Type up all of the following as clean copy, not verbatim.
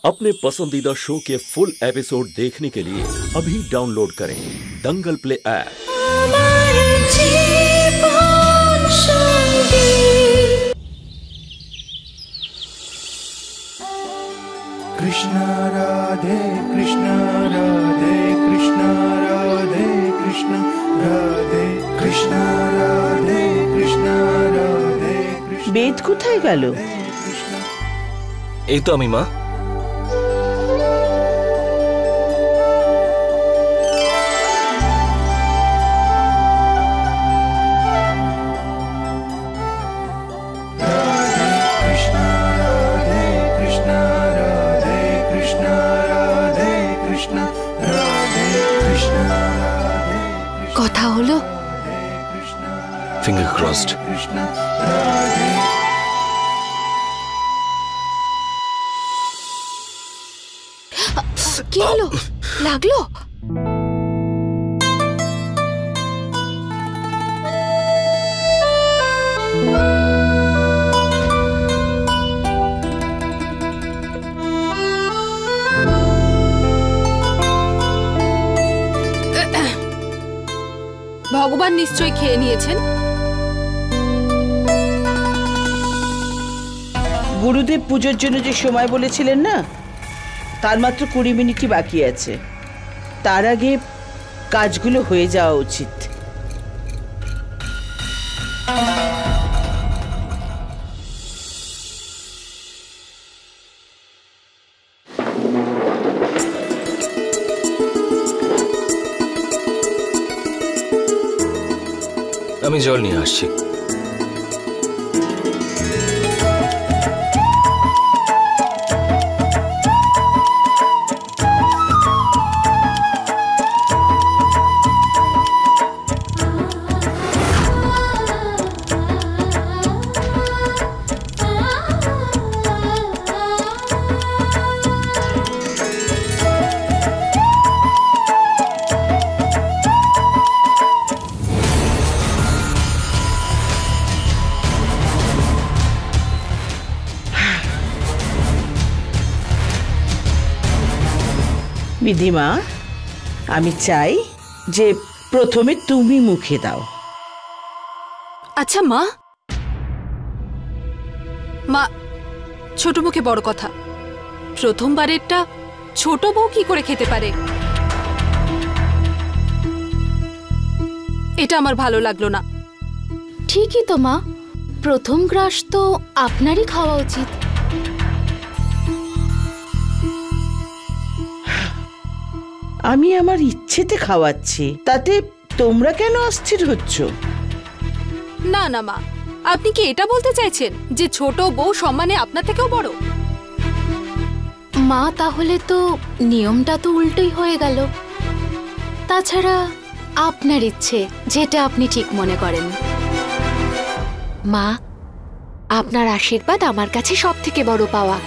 अपने पसंदीदा शो के फुल एपिसोड देखने के लिए अभी डाउनलोड करें दंगल प्ले ऐप। कृष्णा राधे कृष्णा राधे कृष्णा राधे कृष्णा राधे कृष्णा राधे कृष्णा राधे कृष्णा। বেদ কোথায় গেল? এই তো আমি মা। কথা হলো? Finger crossed. কি হলো? লাগলো? ভগবান নিশ্চয়ই খেয়ে নিয়েছেন। গুরুদেব পুজোর জন্য যে সময় বলেছিলেন না, তার মাত্র 20 মিনিটই বাকি আছে। তার আগে কাজগুলো হয়ে যাওয়া উচিত। আমি জল নিয়ে আসছি। বিধিমা, আমি চাই যে প্রথমে তুমি মুখে দাও। আচ্ছা মা, মা ছোট মুখে বড় কথা। প্রথমবারেরটা ছোট বউ কি করে খেতে পারে? এটা আমার ভালো লাগলো না। ঠিকই তো মা, প্রথম গ্রাস তো আপনারই খাওয়া উচিত। আমি আমার ইচ্ছেতে খাওয়াচ্ছি, তাতে তোমরা কেন অস্থির হচ্ছ? না না মা, আপনি কি এটা বলতে চাইছেন যে ছোট বউ সম্মানে আপনার থেকেও বড়? মা তাহলে তো নিয়মটা তো উল্টোই হয়ে গেল। তাছাড়া আপনার ইচ্ছে, যেটা আপনি ঠিক মনে করেন। মা, আপনার আশীর্বাদ আমার কাছে সব থেকে বড় পাওয়া।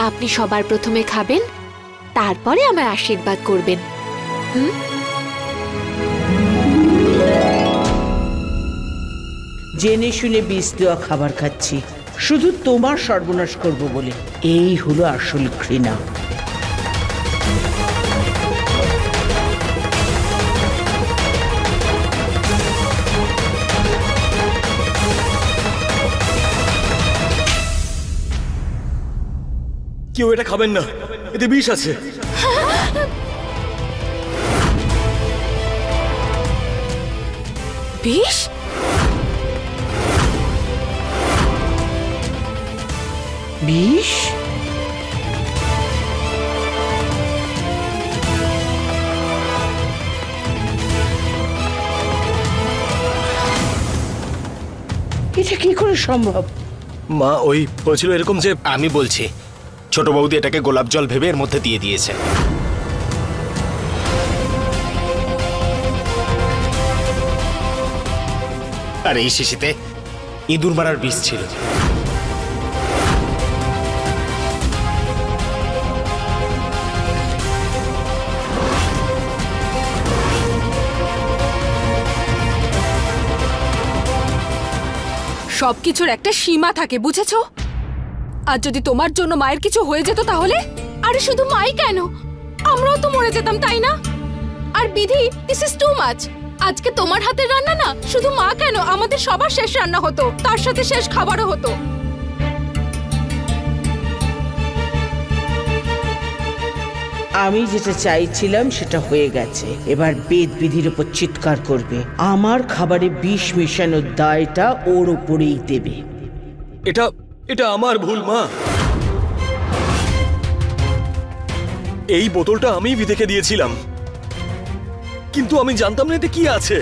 আপনি সবার প্রথমে খাবেন, তারপরে আমায় আশীর্বাদ করবেন। জেনে শুনে বিষ দেওয়া খাবার খাচ্ছি শুধু তোমার সর্বনাশ করব বলে। এই হলো আসল ঘৃণা। কেউ এটা খাবেন না, এতে বিষ আছে। বিষ? বিষ? এটা কি করে সম্ভব? মা ওই বলছিল এরকম যে, আমি বলছি ছোট বৌদি এটাকে গোলাপ জল ভেবে এর মধ্যে দিয়ে দিয়েছে। আর এই শিশিতে ইঁদুর মারার বিষ ছিল। সবকিছুর একটা সীমা থাকে, বুঝেছো? আর যদি তোমার জন্য মায়ের কিছু হয়ে যেত তাহলে? আরে শুধু মাই কেন, আমরাও তো মরে যেতাম, তাই না? আর বিধি, দিস ইজ টু মাচ। আজকে তোমার হাতের রান্না না, শুধু মা কেন, আমাদের সবার শেষ রান্না হতো, তার সাথে শেষ খাবারও হতো। আমি যেটা চাইছিলাম সেটা হয়ে গেছে। এবার বেদ বিধির উপর চিৎকার করবে, আমার খাবারে বিষ মেশানোর দায়টা ওর উপরেই দেবে। এটা এটা আমার ভুল মা। এই বোতলটা আমি বিধিকে দিয়েছিলাম, কিন্তু আমি জানতাম না এতে কি আছে।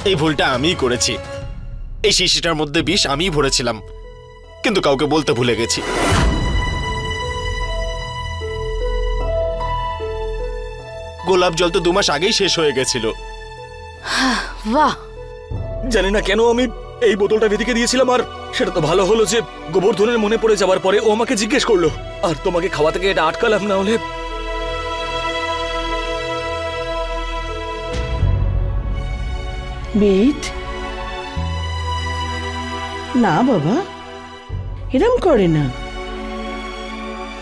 এই ভুলটা আমিই করেছি। এই শিশিটার মধ্যে বিষ আমিই ভরেছিলাম, কিন্তু কাউকে বলতে ভুলে গেছি। গোলাপ জল তো 2 মাস আগেই শেষ হয়ে গেছিল। বাহ, জানি না কেন আমি এই বোতলটা বিধিকে দিয়েছিলাম। আর সেটা তো ভালো হলো যে গোবর্ধনের মনে পড়ে যাবার পরে ও আমাকে জিজ্ঞেস করলো, আর তোমাকে খাওয়া থেকে এটা আটকালাম, না হলে। বেদ, না বাবা, এরম করে না,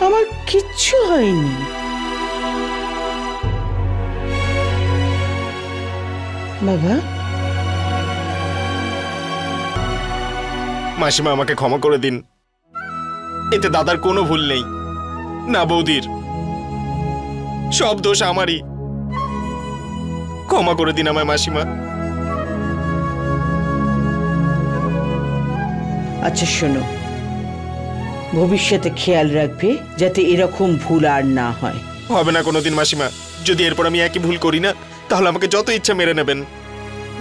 আমার কিচ্ছু হয়নি। বাবা, মাসিমা আমাকে ক্ষমা করে দিন, এতে দাদার কোনো ভুল নেই, না বৌদির, সব দোষ আমারই। ক্ষমা করে দিন আমায় মাসিমা। আচ্ছা শোনো, ভবিষ্যতে খেয়াল রাখবে যাতে এরকম ভুল আর না হয়। হবে না কোনোদিন মাসিমা। যদি এরপর আমি একই ভুল করি না, তাহলে আমাকে যত ইচ্ছা মেরে নেবেন,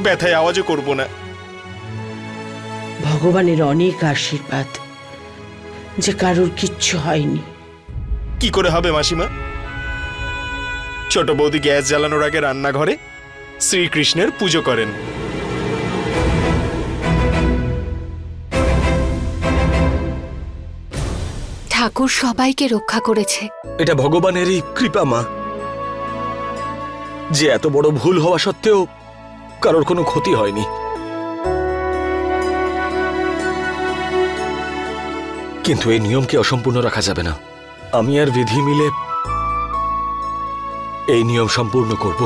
ব্যথায় আওয়াজও করব না। ভগবানের অনেক আশীর্বাদ যে কারোর কিচ্ছু হয়নি। কি করে হবে মাসিমা? ছোট বৌদি গ্যাস জ্বালানোর আগে রান্নাঘরে শ্রীকৃষ্ণের পুজো করেন। ঠাকুর সবাইকে রক্ষা করেছে। এটা ভগবানেরই কৃপা মা, যে এত বড় ভুল হওয়া সত্ত্বেও কারোর কোনো ক্ষতি হয়নি। কিন্তু এই নিয়মকে অসম্পূর্ণ রাখা যাবে না। আমি আর বিধি মিলে এই নিয়ম সম্পূর্ণ করব।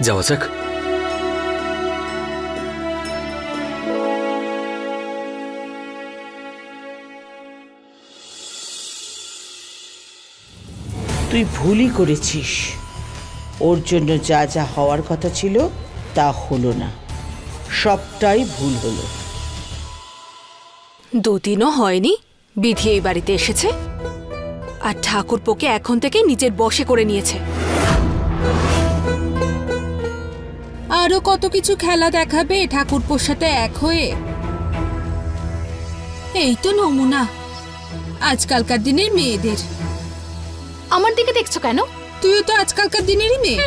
যাওয়া যাক। তুই ভুলই করেছিস। ওর জন্য যা যা হওয়ার কথা ছিল তা হলো না, সবটাই ভুল হলো। 2 দিনও হয়নি বিধি এই বাড়িতে এসেছে, আর ঠাকুরপোকে এখন থেকে নিজের বশে করে নিয়েছে। আরো কত কিছু খেলা দেখাবে ঠাকুরপোর সাথে এক হয়ে। এই তো নমুনা আজকালকার দিনের মেয়েদের। আমার দিকে দেখছো কেন? তুইও তো আজকালকার দিনেরই মেয়ে।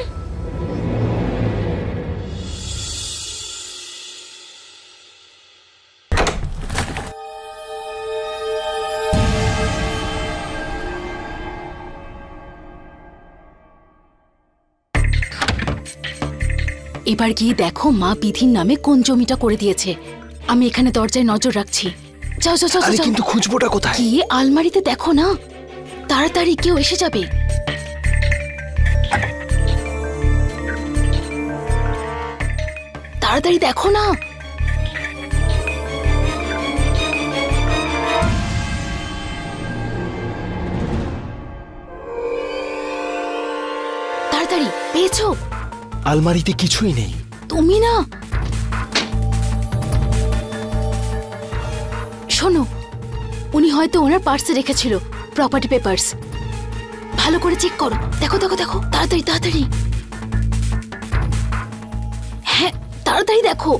এবার গিয়ে দেখো মা বিধির নামে কোন জমিটা করে দিয়েছে। আমি এখানে দরজায় নজর রাখছি। যাও যাও যাও আরে যাও। কিন্তু খুঁজবোটা কোথায়? গিয়ে আলমারিতে দেখো না, তাড়াতাড়ি কেউ এসে যাবে। তাড়াতাড়ি দেখো না। তাড়াতাড়ি, পেয়েছো? আলমারিতে কিছুই নেই। তুমি না, শোনো, উনি হয়তো ওনার পার্সে রেখেছিল প্রপার্টি পেপারস। ভালো করে চেক করো, দেখো দেখো দেখো, তাড়াতাড়ি তাড়াতাড়ি। হ্যাঁ তাড়াতাড়ি দেখো।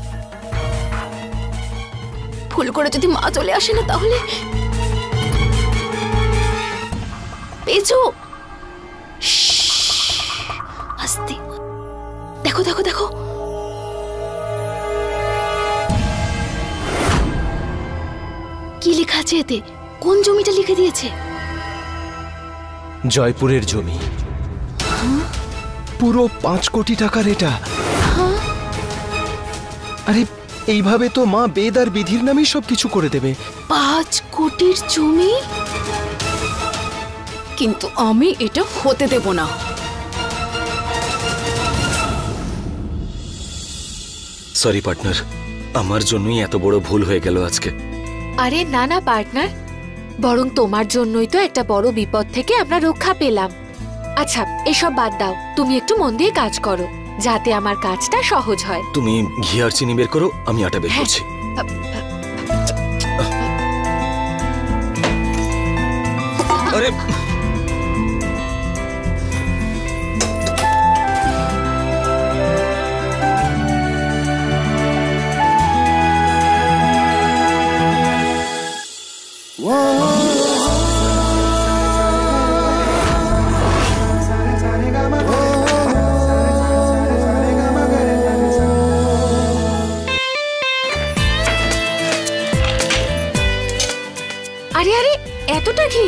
ভুল করে যদি মা চলে আসে না তাহলে। পেয়েছো? আস্তে দেখো দেখো দেখো। কি লেখা আছে এতে? কোন জমিটা লিখে দিয়েছে? জয়পুরের জমি। পুরো 5 কোটি টাকার এটা। আরে এইভাবে তো মা বেদ আর বিধির নামেই সবকিছু করে দেবে। 5 কোটির জমি? কিন্তু আমি এটা হতে দেব না। সরি পার্টনার, আমার জন্যই এত বড় ভুল হয়ে গেল আজকে। আরে না না পার্টনার, বরং তোমার জন্যই তো একটা বড় বিপদ থেকে আমরা রক্ষা পেলাম। আচ্ছা এসব বাদ দাও, তুমি একটু মন দিয়ে কাজ করো যাতে আমার কাজটা সহজ হয়। তুমি ঘি আর চিনি বের করো, আমি আটা বের করছি। আরে আরে আরে এতটা ঘি?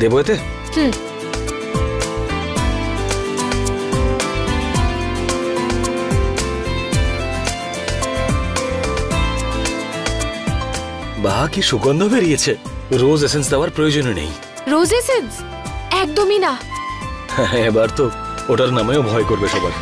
দেবো এতে? বাহ, কি সুগন্ধ বেরিয়েছে। রোজ এসেন্স দেওয়ার প্রয়োজন নেই। রোজ এসেন্স? একদমই না। এবার তো ওটার নামেও ভয় করবে সবার।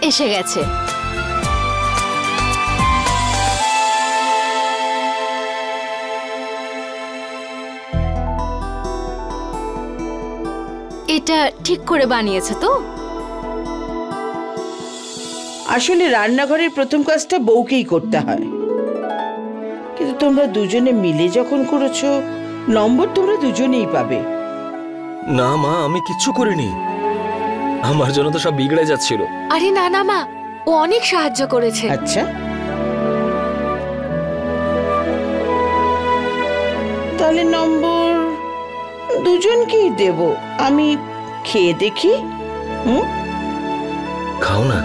এসে গেছে। এটা ঠিক করে বানিয়েছে তো? আসলে রান্নাঘরের প্রথম কাজটা বউকেই করতে হয়, কিন্তু তোমরা দুজনে মিলে যখন করেছো, নম্বর তোমরা দুজনেই পাবে। না মা, আমি কিচ্ছু করিনি। আমার জন্য তো সব বিগড়ে যাচ্ছিল। আরে না না মা, ও অনেক সাহায্য করেছে। আচ্ছা, তাহলে নম্বর দুজনকেই দেব। আমি খেয়ে দেখি। খাও না।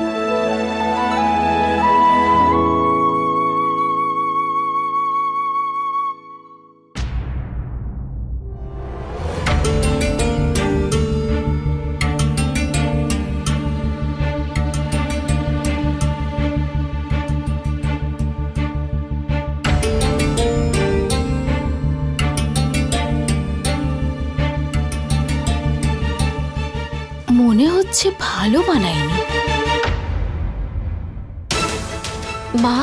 মনে হচ্ছে ভালো বানায়নি। মা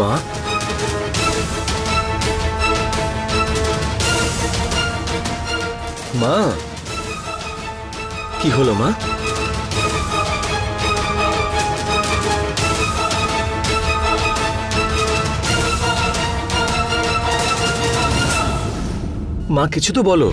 মা, মা, কি হলো মা? মা কিছু তো বলো।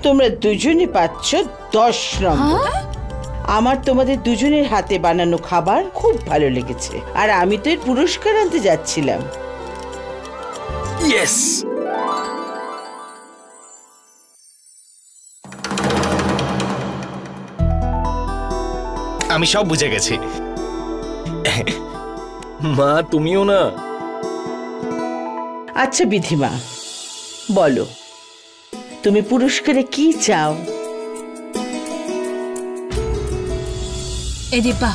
তোমরা দুজনে পাচ্ছ 10 নম্বর। আমার তোমাদের দুজনের হাতে বানানো খাবার খুব ভালো লেগেছে, আর আমি তো এর পুরস্কার আনতে যাচ্ছিলাম। ইয়েস! আমি সব বুঝে গেছি। মা তুমিও না। আচ্ছা বিধিমা, বলো তুমি পুরস্কারে কি চাও? এ দীপা,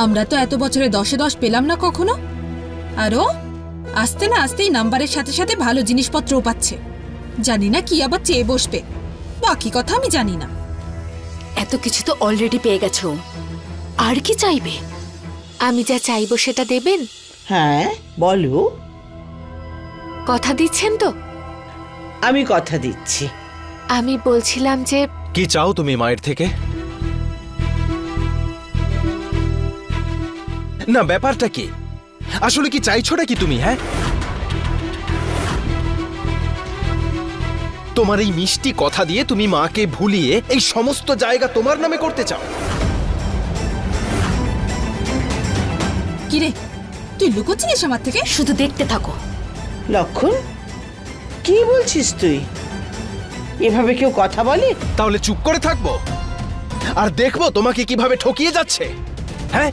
আমরা তো এত বছরে 10-এ 10 পেলাম না কখনো, আরো আস্তে না আস্তেই নাম্বারের সাথে সাথে ভালো জিনিসপত্রও পাচ্ছে। জানি না কি আবার চেয়ে বসবে, বাকি কথা আমি জানি না। এত কিছু তো অলরেডি পেয়ে গেছো, আর কি চাইবে? আমি যা চাইবো সেটা দেবেন? হ্যাঁ বলো। কথা দিচ্ছেন তো? আমি কথা দিচ্ছি। আমি বলছিলাম যে কি চাও তুমি মায়ের থেকে? না ব্যাপারটা কি? আসলে কি চাইছোটা কি তুমি? হ্যাঁ, তোমার এই মিষ্টি কথা দিয়ে তুমি মাকে ভুলিয়ে এই সমস্ত জায়গা তোমার নামে করতে চাও? কিরে, তুই লুকোচ্ছিস আমার থেকে? শুধু দেখতে থাকো। লক্ষণ, কি বলছিস তুই? এভাবে কেউ কথা বলে? তাহলে চুপ করে থাকবো আর দেখবো তোমাকে কিভাবে ঠকিয়ে যাচ্ছে? হ্যাঁ,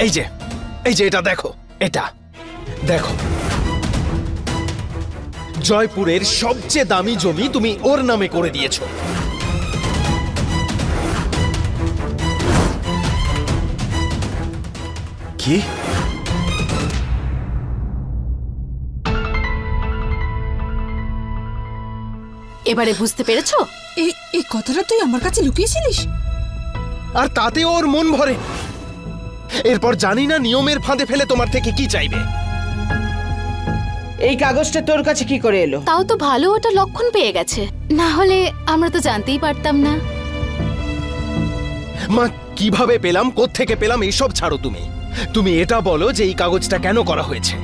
এই যে এটা দেখো, এটা দেখো, জয়পুরের সবচেয়ে দামি জমি তুমি ওর নামে করে দিয়েছো। কি? এবারে বুঝতে পেরেছো? এই কথাটা তুই আমার কাছে লুকিয়েছিলিস? আর তাতে ওর মন ভরে। এরপর জানি না নিয়মের ফাঁদে ফেলে তোমার থেকে কি চাইবে। এই কাগজটা তোর কাছে কি করে এলো? তাও তো ভালো, ওটা লক্ষণ পেয়ে গেছে, না হলে আমরা তো জানতেই পারতাম না। মা, কিভাবে পেলাম, কোত্থেকে পেলাম, এইসব ছাড়ো। তুমি এটা বলো যে এই কাগজটা কেন করা হয়েছে।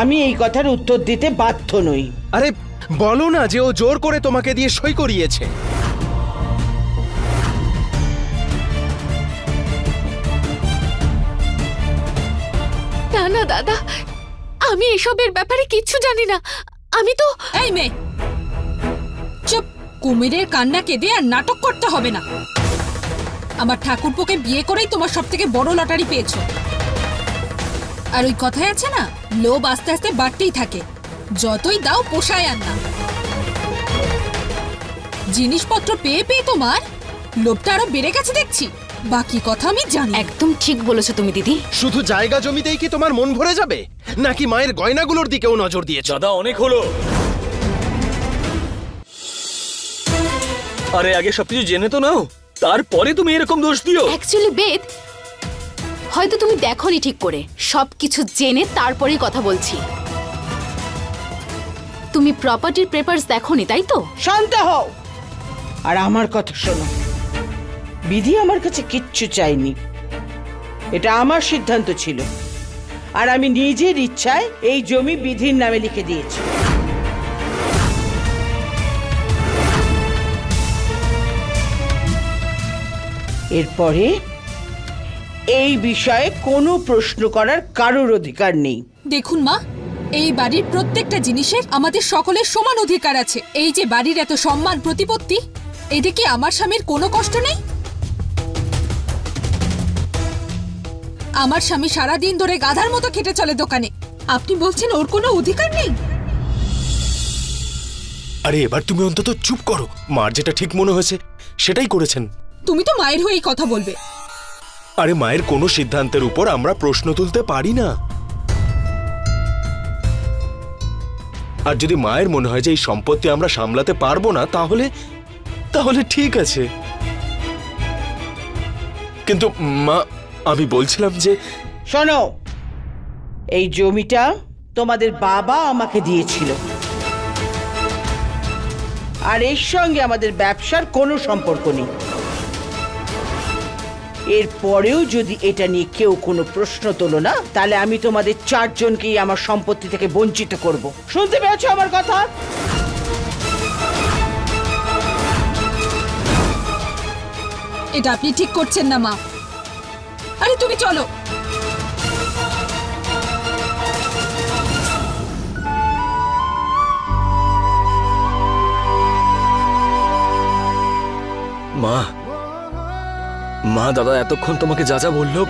আমি এই কথার উত্তর দিতে বাধ্য নই। আরে বলো না যে ও জোর করে তোমাকে দিয়ে সই করিয়েছে। না না দাদা, আমি এসবের ব্যাপারে কিচ্ছু জানি না। আমি তো... এই মেয়ে চুপ! কুমিরের কান্না কেঁদে আর নাটক করতে হবে না। আমার ঠাকুরপোকে বিয়ে করেই তোমার সব থেকে বড় লটারি পেয়েছো। আর ওই কথাই আছে না, লোভ আস্তে আস্তে বাড়তেই থাকে, যতই দাও পোষায় আর না। জিনিসপত্র পেয়ে পেয়ে তোমার লোভটা আরো বেড়ে গেছে দেখছি। বাকি কথা আমি জানি। একদম ঠিক বলেছো তুমি দিদি। শুধু জায়গা জমিতেই কি তোমার মন ভরে যাবে, নাকি মায়ের গয়নাগুলোর দিকেও নজর দিয়েছো? দাদা, অনেক হলো। আরে আগে সবকিছু জেনে তো নাও, তারপরে তুমি এরকম দোষ দিও। অ্যাকচুয়ালি বেদ, হয়তো তুমি দেখোনি ঠিক করে, সবকিছু জেনে তারপরেই কথা বলছি। তুমি প্রপার্টির পেপারস দেখোনি, তাই তো? শান্ত হও আর আমার কথা শোনো। বিধি আমার কাছে কিচ্ছু চাইনি, এটা আমার সিদ্ধান্ত ছিল, আর আমি নিজের ইচ্ছায় এই জমি বিধির নামে লিখে দিয়েছি। এরপরে এই বিষয়ে কোনো প্রশ্ন করার কারোর অধিকার নেই। দেখুন মা, এই বাড়ির প্রত্যেকটা জিনিসের আমাদের সকলের সমান অধিকার আছে। এই যে বাড়ির এত সম্মান প্রতিপত্তি, এতে কি আমার স্বামীর কোনো কষ্ট নেই? আমার স্বামী সারাদিন ধরে গাধার মতো খেটে চলে দোকানে, আপনি বলছেন ওর কোনো অধিকার নেই? আরে এবার তুমি অন্তত চুপ করো। মার যেটা ঠিক মনে হয়েছে সেটাই করেছেন। তুমি তো মায়ের হয়েই কথা বলবে। আরে মায়ের কোনো সিদ্ধান্তের উপর আমরা প্রশ্ন তুলতে পারি না। আর যদি মায়ের মনে হয় যে এই সম্পত্তি আমরা সামলাতে পারবো না, তাহলে ঠিক আছে। কিন্তু মা, আমি বলছিলাম যে... শোনো, এই জমিটা তোমাদের বাবা আমাকে দিয়েছিল, আর এর সঙ্গে আমাদের ব্যবসার কোনো সম্পর্ক নেই। এরপরেও যদি এটা নিয়ে কেউ কোনো প্রশ্ন তোলো না, তাহলে আমি তোমাদের চারজনকেই আমার সম্পত্তি থেকে বঞ্চিত করব। শুনতে পেয়েছো আমার কথা? এটা আপনি ঠিক করছেন না মা। আরে তুমি চলো। মা, দাদা এতক্ষণ তোমাকে যা যা বললো,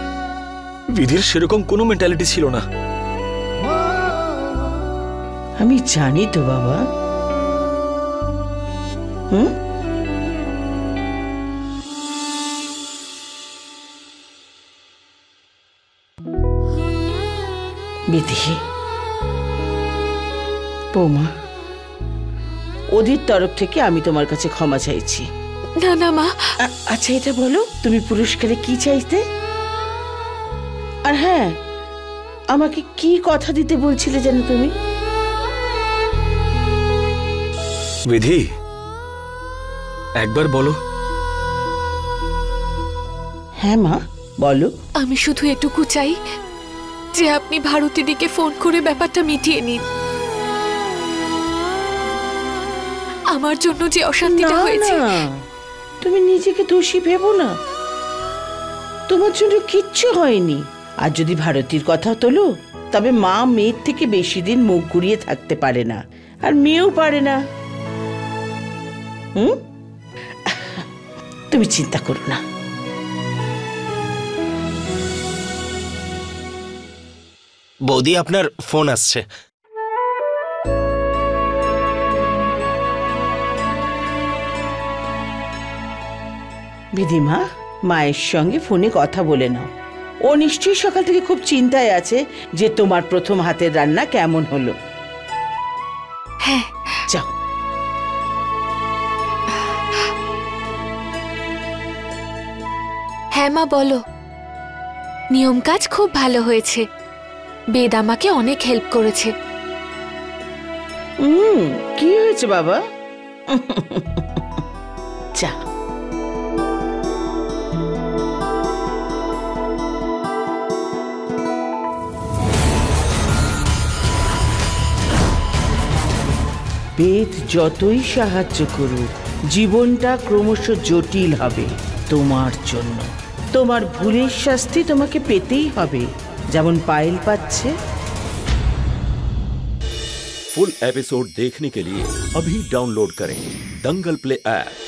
বিধির সেরকম কোনো মেন্টালিটি ছিল না। আমি জানি তো বাবা। বিধি, বৌমা, ওদের তরফ থেকে আমি তোমার কাছে ক্ষমা চাইছি। না না মা। আচ্ছা এটা বলো, তুমি পুরস্কারে কি চাইতে? আর হ্যাঁ, আমাকে কি কথা দিতে বলছিলে যেন তুমি? বিধি, একবার বলো। হ্যাঁ মা, বলো। আমি শুধু এটুকু চাই যে আপনি ভারতীদিকে ফোন করে ব্যাপারটা মিটিয়ে নিন। আমার জন্য যে অশান্তিটা হয়েছে। তুমি নিজেকে দোষী ভেবো না, তোমার জন্য কিচ্ছু হয়নি। আর যদি ভারতীর কথা তোলো, তবে মা মেয়ের থেকে বেশি দিন মুখ ঘুরিয়ে থাকতে পারে না, আর মেয়েও পারে না। তুমি চিন্তা করো না। বৌদি, আপনার ফোন আসছে। বিধিমা, মায়ের সঙ্গে ফোনে কথা বলে নাও। ও নিশ্চয়ই সকাল থেকে খুব চিন্তায় আছে যে তোমার প্রথম হাতের রান্না কেমন হলো। হ্যাঁ, যাও। হ্যাঁ মা, বলো। নিয়ম কাজ খুব ভালো হয়েছে। বেদ আমাকে অনেক হেল্প করেছে। কি হয়েছে বাবা? যা। বেদ যতই সাহায্য করুক, জীবনটা ক্রমশ জটিল হবে তোমার জন্য। তোমার ভুলের শাস্তি তোমাকে পেতেই হবে, যেমন পায়েল পাচ্ছে। फुल एपिसोड देखने के लिए अभी डाउनलोड करें दंगल प्ले ऐप।